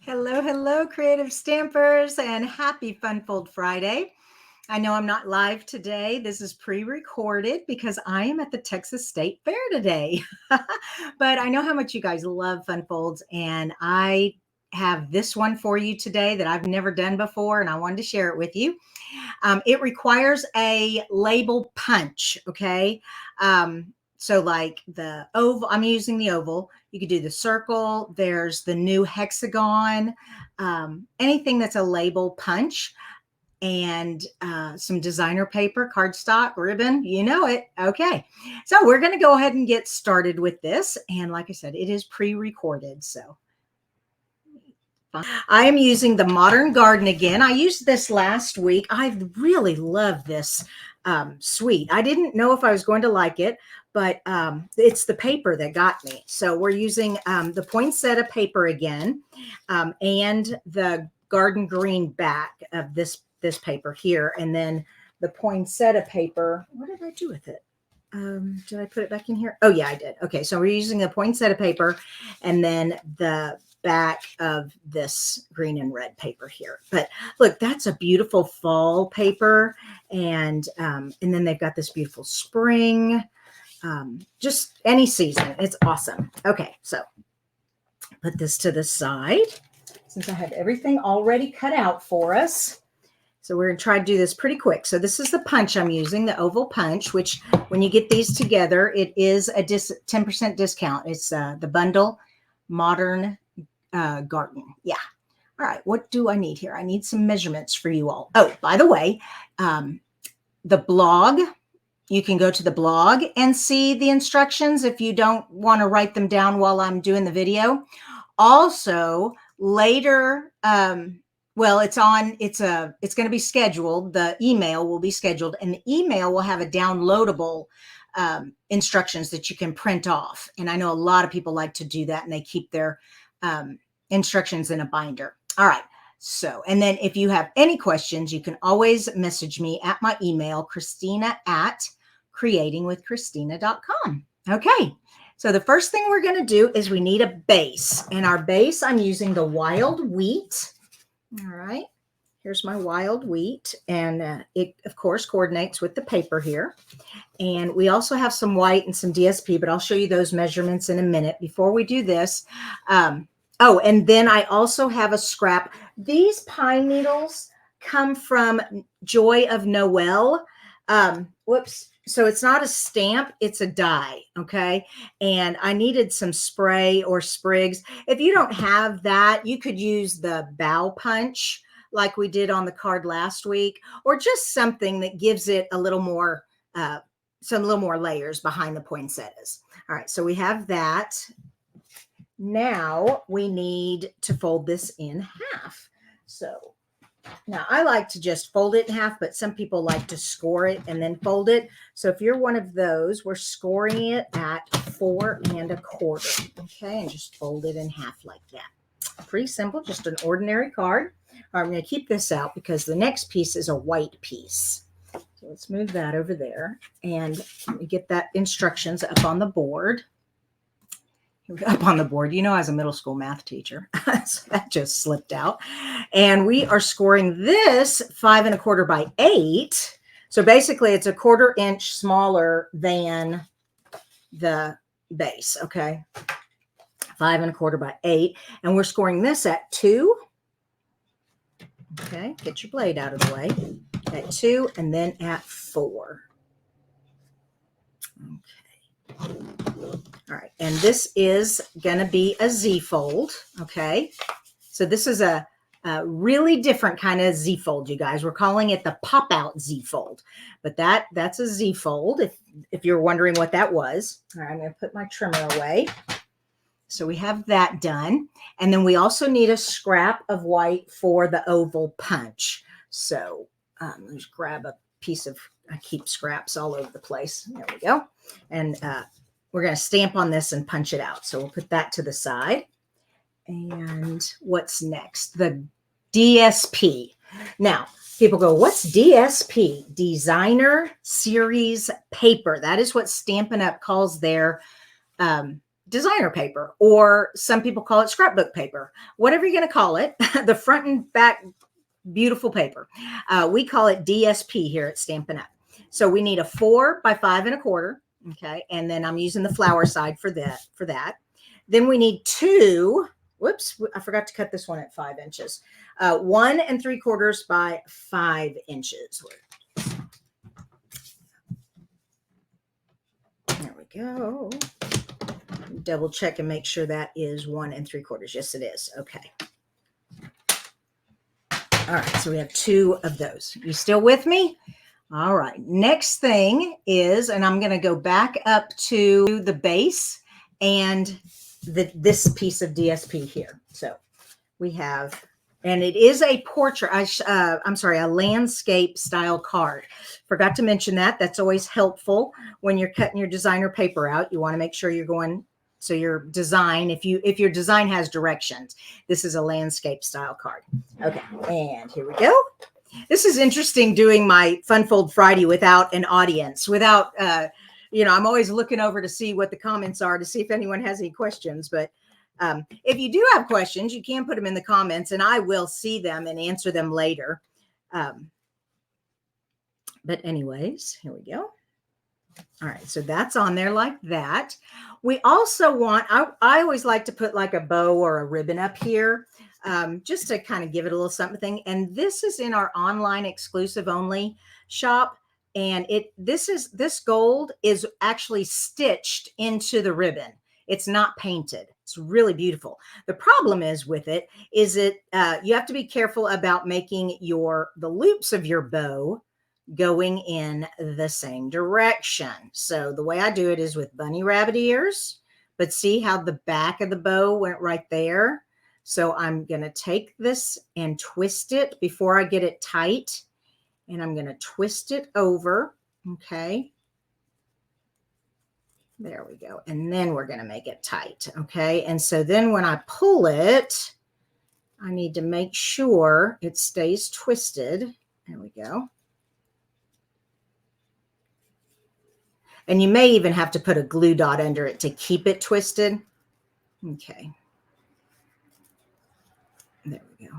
Hello, hello, creative stampers, and happy Fun Fold Friday. I know I'm not live today. This is pre-recorded because I am at the Texas State Fair today. But I know how much you guys love Fun Folds, and I have this one for you today that I've never done before, and I wanted to share it with you. It requires a label punch, okay? So like the oval, I'm using the oval. You could do the circle. There's the new hexagon, anything that's a label punch, and some designer paper, cardstock, ribbon, you know it. Okay, so we're going to go ahead and get started with this. And like I said, it is pre-recorded, so I am using the Modern Garden again. I used this last week. I really love this suite. I didn't know if I was going to like it, but it's the paper that got me. So we're using the poinsettia paper again, and the garden green back of this paper here, and then the poinsettia paper. What did I do with it? Did I put it back in here? Oh yeah, I did. Okay, so we're using the poinsettia paper, and then the back of this green and red paper here. But look, that's a beautiful fall paper, and then they've got this beautiful spring, just any season. It's awesome. Okay, so put this to the side since I have everything already cut out for us. So we're going to try to do this pretty quick. So this is the punch I'm using, the oval punch, which when you get these together, it is a 10% discount. It's the bundle Modern Garden. Yeah. All right. What do I need here? I need some measurements for you all. Oh, by the way, the blog, you can go to the blog and see the instructions if you don't want to write them down while I'm doing the video. Also, later, well, it's going to be scheduled. The email will be scheduled, and the email will have a downloadable instructions that you can print off. And I know a lot of people like to do that, and they keep their instructions in a binder. All right. So, and then if you have any questions, you can always message me at my email, Kristina@creatingwithkristina.com. Okay. So the first thing we're going to do is we need a base, and our base, I'm using the wild wheat. All right, here's my wild wheat, and it, of course, coordinates with the paper here. And we also have some white and some DSP, but I'll show you those measurements in a minute. Before we do this, oh, and then I also have a scrap. These pine needles come from Joy of Noel. Whoops. So it's not a stamp, it's a die, okay? And I needed some spray or sprigs. If you don't have that, you could use the bow punch like we did on the card last week, or just something that gives it a little more, some little more layers behind the poinsettias. All right, so we have that. Now we need to fold this in half. So now, I like to just fold it in half, but some people like to score it and then fold it. So if you're one of those, we're scoring it at 4 1/4. Okay, and just fold it in half like that. Pretty simple, just an ordinary card. I'm going to keep this out because the next piece is a white piece. So let's move that over there, and let me get that instructions up on the board. Up on the board. You know, as a middle school math teacher, so that just slipped out. And we are scoring this 5 1/4 by 8. So basically it's a 1/4 inch smaller than the base. Okay. 5 1/4 by 8. And we're scoring this at 2. Okay. Get your blade out of the way. At 2 and then at 4. Okay. All right, and this is going to be a Z fold, okay? So this is a really different kind of Z fold, you guys. We're calling it the pop-out Z fold, but that's a Z fold, if you're wondering what that was. All right, I'm going to put my trimmer away. So we have that done, and then we also need a scrap of white for the oval punch. So let's grab a piece of, I keep scraps all over the place. There we go. And we're going to stamp on this and punch it out. So we'll put that to the side. And what's next? The DSP. Now, people go, what's DSP? Designer Series Paper. That is what Stampin' Up calls their designer paper, or some people call it scrapbook paper, whatever you're going to call it, the front and back beautiful paper. We call it DSP here at Stampin' Up. So we need a 4 by 5 1/4. Okay. And then I'm using the flower side for that. Then we need 2. Whoops. I forgot to cut this one at 5 inches. 1 3/4 by 5 inches. There we go. Double check and make sure that is 1 3/4. Yes, it is. Okay. All right, so we have 2 of those. You still with me? All right, next thing is, and I'm going to go back up to the base and this piece of DSP here. So we have, and it is a portrait, I'm sorry, a landscape style card. Forgot to mention that. That's always helpful when you're cutting your designer paper out. You want to make sure you're going, so your design, if your design has directions, this is a landscape style card. Okay, and here we go. This is interesting doing my Fun Fold Friday without an audience, without, I'm always looking over to see what the comments are to see if anyone has any questions. But if you do have questions, you can put them in the comments and I will see them and answer them later. But anyways, here we go. All right, so that's on there like that. We also want, I always like to put like a bow or a ribbon up here, just to kind of give it a little something. And this is in our online exclusive only shop. And this gold is actually stitched into the ribbon. It's not painted. It's really beautiful. The problem is with it is you have to be careful about making the loops of your bow going in the same direction. So the way I do it is with bunny rabbit ears, but see how the back of the bow went right there? So I'm going to take this and twist it before I get it tight, and I'm going to twist it over. Okay. There we go. And then we're going to make it tight. Okay. And so then when I pull it, I need to make sure it stays twisted. There we go. And you may even have to put a glue dot under it to keep it twisted. Okay. There we go.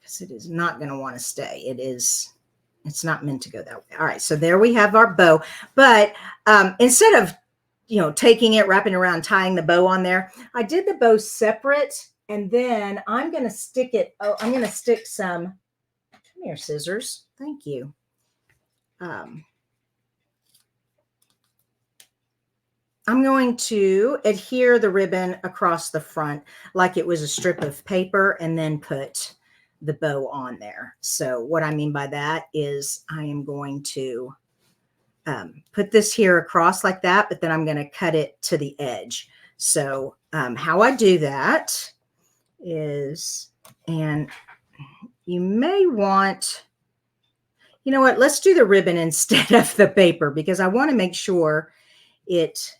Because it is not going to want to stay. It's not meant to go that way. All right. So there we have our bow. But instead of, taking it, wrapping around, tying the bow on there, I did the bow separate. And then I'm going to stick it. Oh, I'm going to stick some, come here, scissors. Thank you. I'm going to adhere the ribbon across the front like it was a strip of paper and then put the bow on there. So what I mean by that is I am going to put this here across like that, but then I'm going to cut it to the edge. So how I do that is, and you may want, you know what, let's do the ribbon instead of the paper because I want to make sure it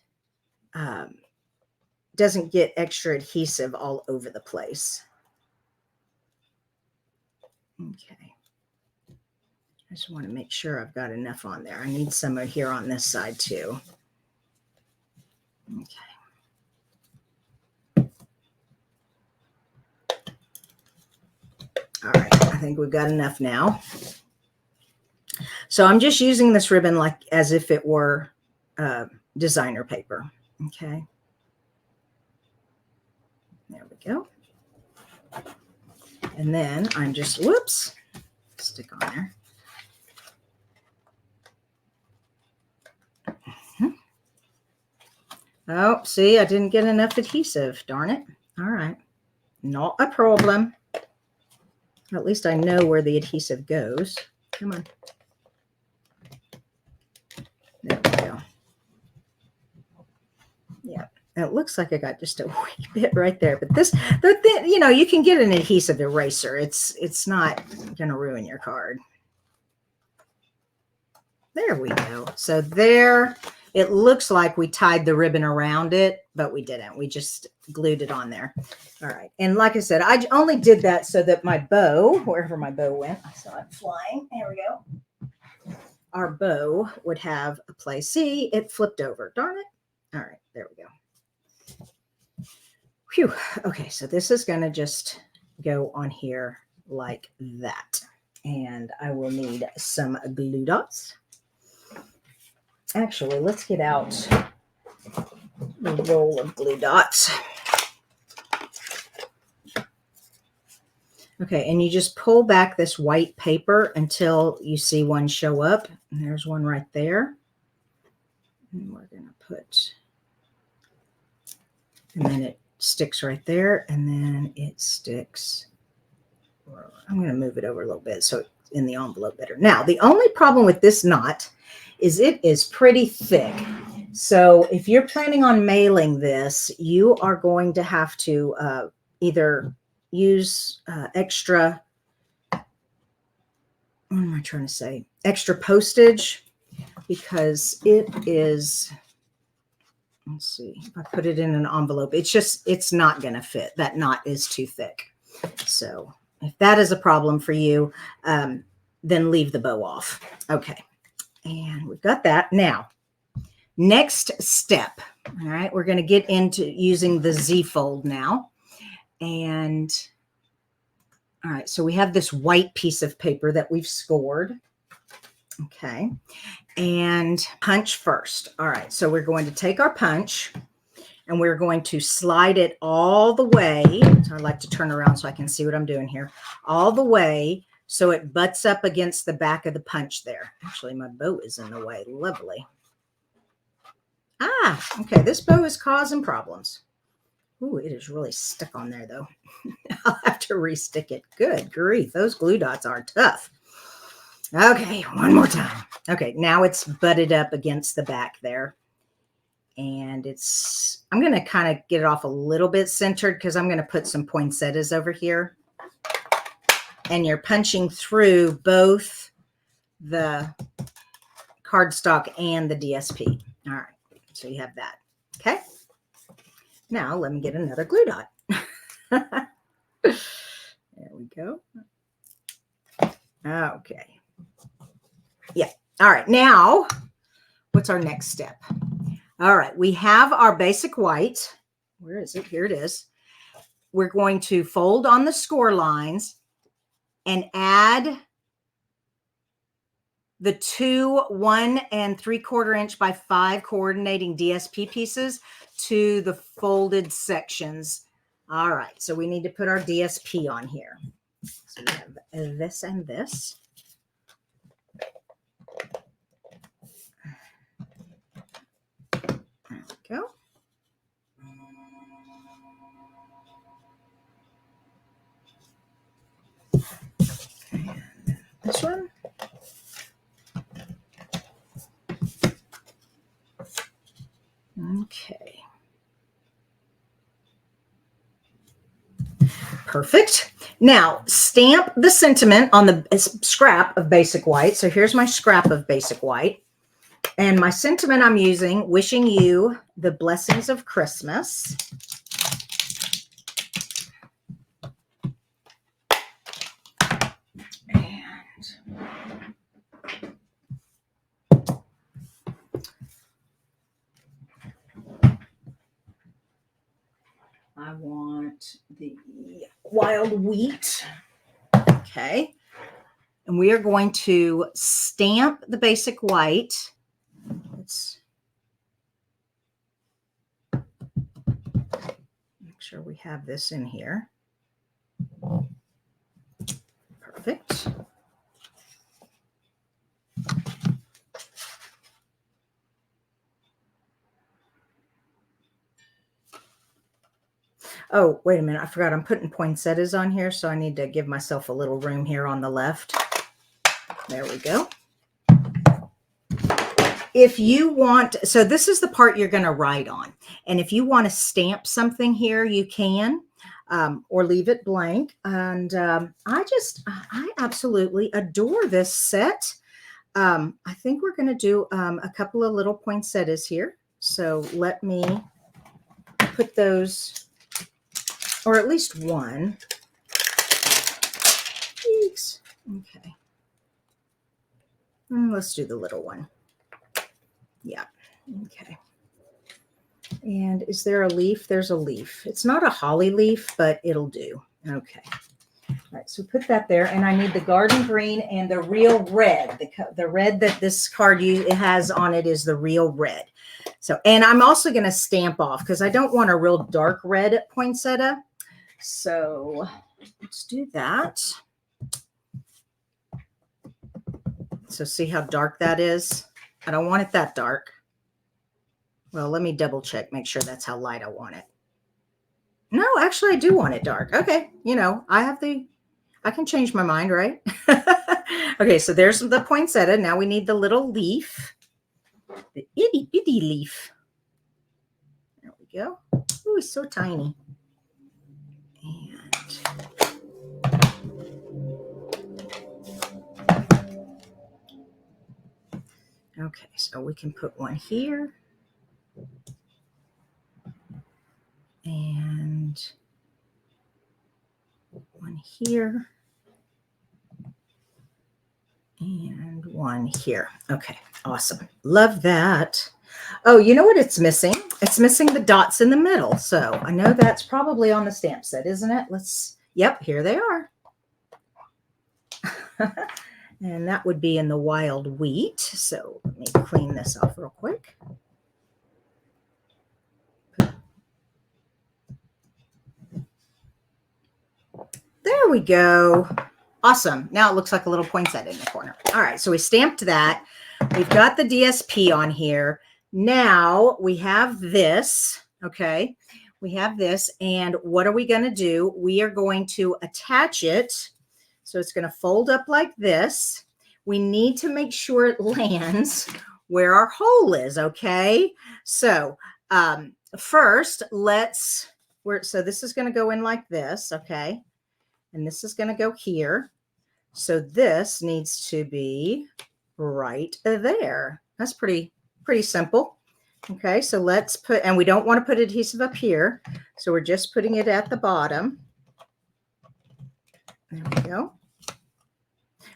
doesn't get extra adhesive all over the place. Okay. I just want to make sure I've got enough on there. I need some here on this side too. Okay. All right. I think we've got enough now. So I'm just using this ribbon like as if it were designer paper. Okay. There we go. And then I'm just, whoops, stick on there. Oh, see, I didn't get enough adhesive. Darn it. All right. Not a problem. At least I know where the adhesive goes. Come on. There we go. Yeah. It looks like I got just a wee bit right there, but this, you can get an adhesive eraser. It's not going to ruin your card. There we go. So there, it looks like we tied the ribbon around it, but we didn't. We just glued it on there. All right. And like I said, I only did that so that my bow, wherever my bow went, I saw it flying. There we go. Our bow would have a place. See, it flipped over. Darn it. All right. There we go. Phew. Okay, so this is going to just go on here like that. And I will need some glue dots. Actually, let's get out the roll of glue dots. Okay, and you just pull back this white paper until you see one show up. And there's one right there. And we're going to put, and then it sticks right there, and then it sticks. I'm going to move it over a little bit so it's in the envelope better. Now, the only problem with this knot is it is pretty thick. So if you're planning on mailing this, you are going to have to either use extra, what am I trying to say? Extra postage, because it is, let's see, if I put it in an envelope, it's not going to fit. That knot is too thick. So if that is a problem for you, then leave the bow off. Okay. And we've got that. Now, next step. All right. We're going to get into using the Z fold now. And all right. So we have this white piece of paper that we've scored. Okay. And punch first. All right. So we're going to take our punch and we're going to slide it all the way. So I like to turn around so I can see what I'm doing here. All the way so it butts up against the back of the punch there. Actually, my bow is in the way. Lovely. Ah, okay. This bow is causing problems. Ooh, it is really stuck on there, though. I'll have to restick it. Good grief. Those glue dots are tough. Okay, one more time. Okay, now it's butted up against the back there. And I'm going to kind of get it off a little bit centered because I'm going to put some poinsettias over here. And you're punching through both the cardstock and the DSP. All right, so you have that. Okay. Now let me get another glue dot. There we go. Okay. Yeah. All right. Now, what's our next step? All right. We have our basic white. Where is it? Here it is. We're going to fold on the score lines and add the 2 1 3/4 inch by 5 coordinating DSP pieces to the folded sections. All right, so we need to put our DSP on here. So we have this and this. There we go. And this one. Okay. Perfect. Now, stamp the sentiment on the scrap of basic white. So here's my scrap of basic white. And my sentiment I'm using, wishing you the blessings of Christmas. I want the wild wheat. Okay. And we are going to stamp the basic white. Let's make sure we have this in here. Perfect. Oh, wait a minute. I forgot I'm putting poinsettias on here, so I need to give myself a little room here on the left. There we go. If you want, so this is the part you're going to write on. And if you want to stamp something here, you can, or leave it blank. And I absolutely adore this set. I think we're going to do a couple of little poinsettias here. So let me put those, or at least one. Thanks. Okay. Let's do the little one. Yeah. Okay. And is there a leaf? There's a leaf. It's not a holly leaf, but it'll do. Okay. All right, so put that there, and I need the garden green and the real red. The red that this card it has on it is the real red. So, and I'm also going to stamp off because I don't want a real dark red poinsettia. So let's do that. So see how dark that is? I don't want it that dark. Well, let me double check, make sure that's how light I want it. No, actually I do want it dark. Okay. You know, I can change my mind, right? Okay, so there's the poinsettia. Now we need the little leaf, the itty bitty leaf. There we go. Oh, it's so tiny. And okay, so we can put one here. And one here. And one here. Okay, awesome. Love that. Oh, you know what it's missing? It's missing the dots in the middle. So I know that's probably on the stamp set, isn't it? Yep, here they are. And that would be in the wild wheat. So let me clean this off real quick. There we go. Awesome. Now it looks like a little poinsettia in the corner. All right, so we stamped that. We've got the DSP on here. Now we have this, okay? We have this, and what are we going to do? We are going to attach it. So it's going to fold up like this. We need to make sure it lands where our hole is, okay? So first, so this is going to go in like this, okay? And this is going to go here. So this needs to be right there. That's pretty simple. Okay, so let's put, and we don't want to put adhesive up here. So we're just putting it at the bottom. There we go.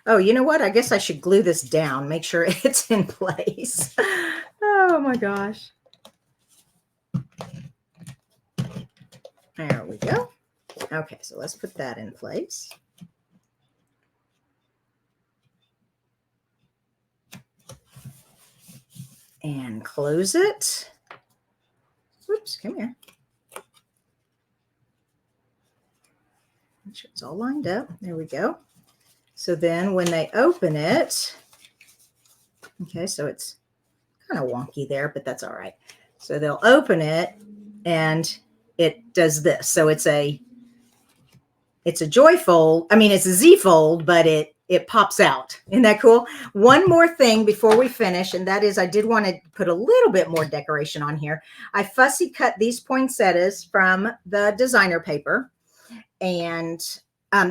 Oh, you know what? I guess I should glue this down, make sure it's in place. Oh my gosh. There we go. Okay, so let's put that in place. And close it. Oops, come here. Make sure it's all lined up. There we go. So then when they open it, okay, so it's kind of wonky there, but that's all right. So they'll open it and it does this. So it's a joy fold. I mean, it's a Z fold, but it pops out. Isn't that cool? One more thing before we finish, and that is I did want to put a little bit more decoration on here. I fussy cut these poinsettias from the designer paper. And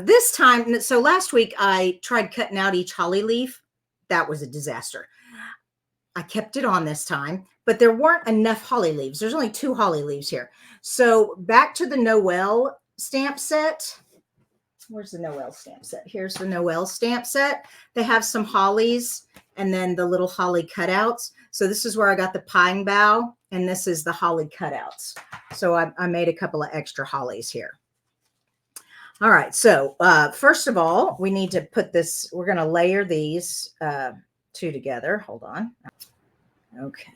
this time, so last week I tried cutting out each holly leaf. That was a disaster. I kept it on this time, but there weren't enough holly leaves. There's only 2 holly leaves here. So back to the Noel stamp set. Where's the Noel stamp set? Here's the Noel stamp set. They have some hollies and then the little holly cutouts. So this is where I got the pine bough, and this is the holly cutouts. So I made a couple of extra hollies here. All right, so first of all, we need to put this, we're going to layer these 2 together. Hold on. Okay.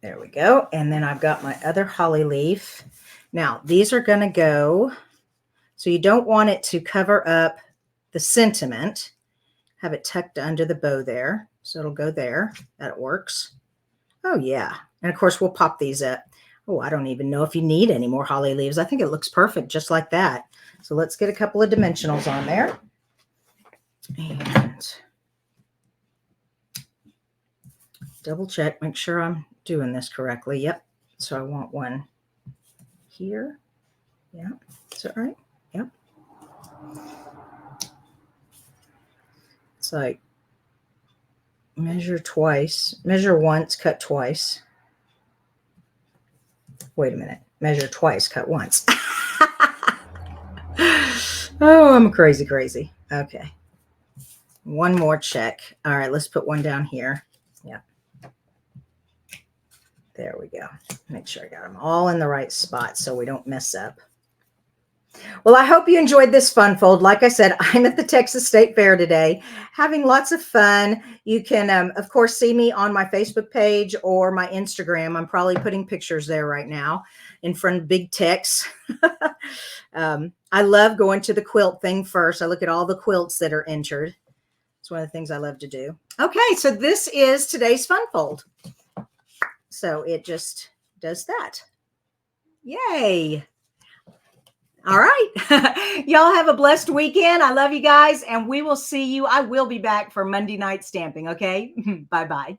There we go. And then I've got my other holly leaf. Now, these are going to go, so you don't want it to cover up the sentiment. Have it tucked under the bow there. So it'll go there. That works. Oh, yeah. And, of course, we'll pop these up. Oh, I don't even know if you need any more holly leaves. I think it looks perfect just like that. So let's get a couple of dimensionals on there. And double check, make sure I'm doing this correctly. Yep. So I want one here. Yeah. Is that right? Yep. It's like measure twice, measure once, cut twice. Wait a minute. Measure twice, cut once. Oh, I'm crazy. Okay. One more check. All right, let's put one down here. Yeah. There we go. Make sure I got them all in the right spot so we don't mess up. Well, I hope you enjoyed this fun fold. Like I said, I'm at the Texas State Fair today, having lots of fun. You can, of course, see me on my Facebook page or my Instagram. I'm probably putting pictures there right now in front of big text. I love going to the quilt thing first. I look at all the quilts that are entered. It's one of the things I love to do. Okay, so this is today's fun fold. So it just does that. Yay. All right. Y'all have a blessed weekend. I love you guys, and we will see you. I will be back for Monday night stamping. Okay. Bye-bye.